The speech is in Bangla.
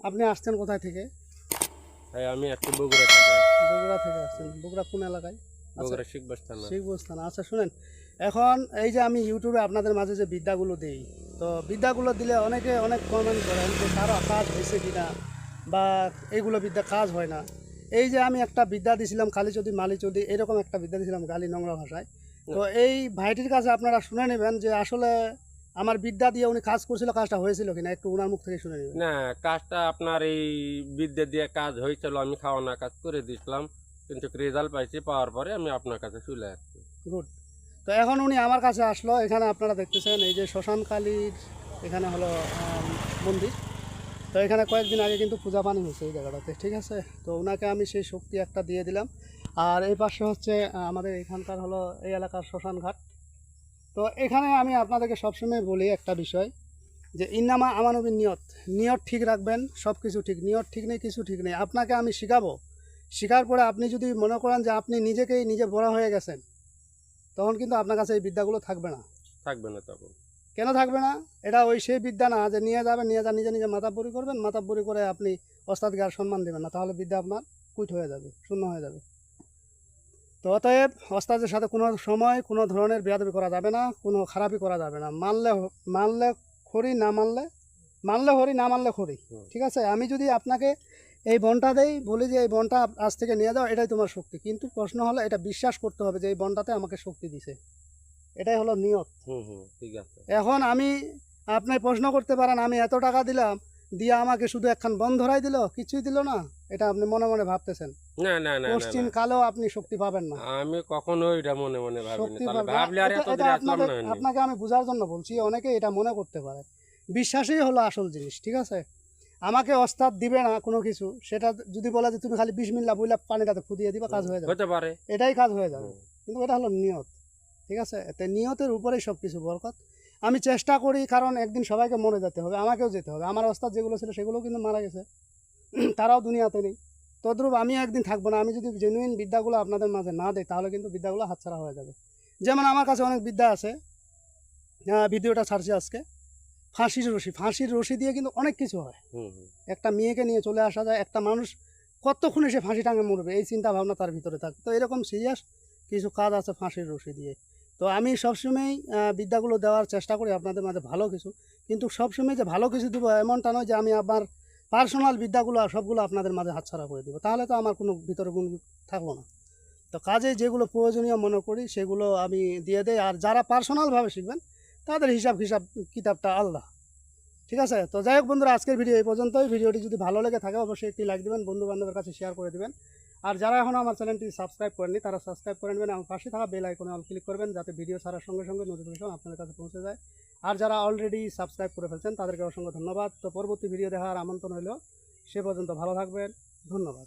আপনি আসছেন কোথায় থেকে? ভাই আমি একটু বগুড়া থাকি। বগুড়া থেকে আসছেন। বগুড়া কোন এলাকায়? বগুড়া শিখবস্থান। শিখবস্থান। আচ্ছা শুনেন, এখন এই যে আমি ইউটিউবে আপনাদের মাঝে যে বিদ্যাগুলো দিই, তো বিদ্যাগুলো দিলে অনেকে অনেক কমেন্ট করেন যে কারো কাজ হয়েছে কিনা বা এইগুলো বিদ্যা কাজ হয় না। এই যে আমি একটা বিদ্যা দিয়েছিলাম কালীচৌধুরী মালিচৌধুরী, এরকম একটা বিদ্যা দিয়েছিলাম গালি নোংরা ভাষায়। তো এই ভাইটির কাছে আপনারা শুনে নেবেন যে আসলে আমার বিদ্যা দিয়ে উনি কাজ করছিল, কাজটা হয়েছিল কিনা, একটু ওনার মুখ থেকে শুনে নেবেন। না, কাজটা আপনার এই বিদ্যা দিয়ে কাজ হয়েছিল, আমি খাওয়ানা কাজ করে দিয়েছিলাম, কিন্তু রেজাল্ট পাইছি, পাওয়ার পরে আমি আপনার কাছে চলে আসছি। গুড। তো এখন উনি আমার কাছে আসলো, এখানে আপনারা দেখতেছেন এই যে শ্মশান কালীর এখানে হলো মন্দির। তো এখানে কয়েকদিন আগে কিন্তু পূজা পানি হয়েছে এই জায়গাটাতে, ঠিক আছে। তো ওনাকে আমি সেই শক্তি একটা দিয়ে দিলাম। আর এই পাশে হচ্ছে আমাদের এখানকার হলো এই এলাকার শ্মশান ঘাট। তো এখানে আমি আপনাদেরকে সবসময় বলি একটা বিষয়, যে ইন্নামা আমানবির নিয়ত, নিয়ত ঠিক রাখবেন, সব কিছু ঠিক। নিয়ত ঠিক নেই, কিছু ঠিক নেই। আপনাকে আমি শেখাবো, শেখার পরে আপনি যদি মনে করেন যে আপনি নিজে বড় হয়ে গেছেন, তখন কিন্তু আপনার কাছে এই বিদ্যাগুলো থাকবে না। থাকবে না তখন। কেন থাকবে না? এটা ওই সেই বিদ্যা না যে নিয়ে যাবেন, নিয়ে যা নিজে মাতাব্বরি করবেন, মাতাব্বরি করে আপনি ওস্তাদকে আর সম্মান দেবেন না, তাহলে বিদ্যা আপনার কুইট হয়ে যাবে, শূন্য হয়ে যাবে। তো অতএব ওস্তাদের সাথে কোনো সময় কোনো ধরনের বেয়াদবি করা যাবে না, কোনো খারাপই করা যাবে না। মানলে মানলে খড়ি, না মানলে হরি, না মানলে খড়ি, ঠিক আছে। আমি যদি আপনাকে এই বনটা দেই, বলি যে এই বনটা আজ থেকে নিয়ে যাও, এটাই তোমার শক্তি, কিন্তু প্রশ্ন হলো এটা বিশ্বাস করতে হবে যে এই বনটাতে আমাকে শক্তি দিছে, এটাই হলো নিয়ত। ঠিক আছে। এখন আপনি প্রশ্ন করতে পারেন আমি এত টাকা দিলাম, দিয়ে আমাকে শুধু একখান বন ধরাই দিল, কিছুই দিল না, এটা আপনি মনে মনে ভাবতেছেন। না না না না পশ্চিম না, কালেও আপনি শক্তি পাবেন না, আমি কখনো এটা মনে মনে ভাবিনি। শক্তি তাহলে পাবেন না। ভাবলে আর এত এটা দূরে আসলাম না। আপনাকে আমি বোঝার জন্য বলছি, অনেকে এটা মনে করতে পারে। বিশ্বাসই হলো আসল জিনিস, ঠিক আছে। আমাকে ওস্তাদ দিবে না কোনো কিছু, সেটা যদি বলে যে তুমি খালি 20 মিনিট বইলা পানিটাতে ফুদিয়ে দিবা, কাজ হয়ে যাবে, হতে পারে। এটাই কাজ হয়ে যাবে। কিন্তু এটা হলো নিয়ত, ঠিক আছে। এতে নিয়তের উপরেই সব কিছু বরকত। আমি চেষ্টা করি, কারণ একদিন সবাইকে মরে যেতে হবে, আমাকেও যেতে হবে। আমার ওস্তাদ যেগুলো ছিল সেগুলোও কিন্তু মারা গেছে, তারাও দুনিয়াতে নেই। তদ্রূপ আমিও একদিন থাকবো না। আমি যদি জেনুইন বিদ্যাগুলো আপনাদের মাঝে না দিই, তাহলে কিন্তু বিদ্যাগুলো হাতছাড়া হয়ে যাবে। যেমন আমার কাছে অনেক বিদ্যা আছে, ভিডিওটা ছাড়ছি আজকে। ফাঁসির রশি দিয়ে কিন্তু অনেক কিছু হয়। একটা মেয়েকে নিয়ে চলে আসা যায়, একটা মানুষ কতক্ষণে সে ফাঁসি টাঙে মরবে, এই চিন্তা ভাবনা তার ভিতরে থাকে। তো এরকম সিরিয়াস কিছু কাজ আছে ফাঁসির রশি দিয়ে। তো আমি সবসময়ই বিদ্যাগুলো দেওয়ার চেষ্টা করি আপনাদের মাঝে ভালো কিছু, কিন্তু সবসময় যে ভালো কিছু দেবো এমনটা নয় যে আমি আমার পার্সোনাল বিদ্যাগুলো সবগুলো আপনাদের মাঝে হাতছাড়া করে দেবো, তাহলে তো আমার কোনো ভিতরে গুণ থাকলো না। তো কাজে যেগুলো প্রয়োজনীয় মনে করি সেগুলো আমি দিয়ে দেই। আর যারা পার্সোনালভাবে শিখবেন তাদের হিসাব কিতাবটা আলাদা, ঠিক আছে। তো যাই হোক বন্ধুরা, আজকের ভিডিও এই পর্যন্তই। ভিডিওটি যদি ভালো লেগে থাকে অবশ্যই একটি লাইক দেবেন, বন্ধু বান্ধবের কাছে শেয়ার করে দেবেন। আর যারা এখনও আমার চ্যানেলটি সাবস্ক্রাইব করেননি তারা সাবস্ক্রাইব করে নেবেন এবং পাশে থাকা বেল আইকনে অল ক্লিক করবেন, যাতে ভিডিও ছাড়ার সঙ্গে সঙ্গে নোটিফিকেশন আপনাদের কাছে পৌঁছে যায়। আর যারা অলরেডি সাবস্ক্রাইব করে ফেলছেন তাদেরকে অসংখ্য ধন্যবাদ। তো পরবর্তী ভিডিও দেখার আমন্ত্রণ হলো, সে পর্যন্ত ভালো থাকবেন, ধন্যবাদ।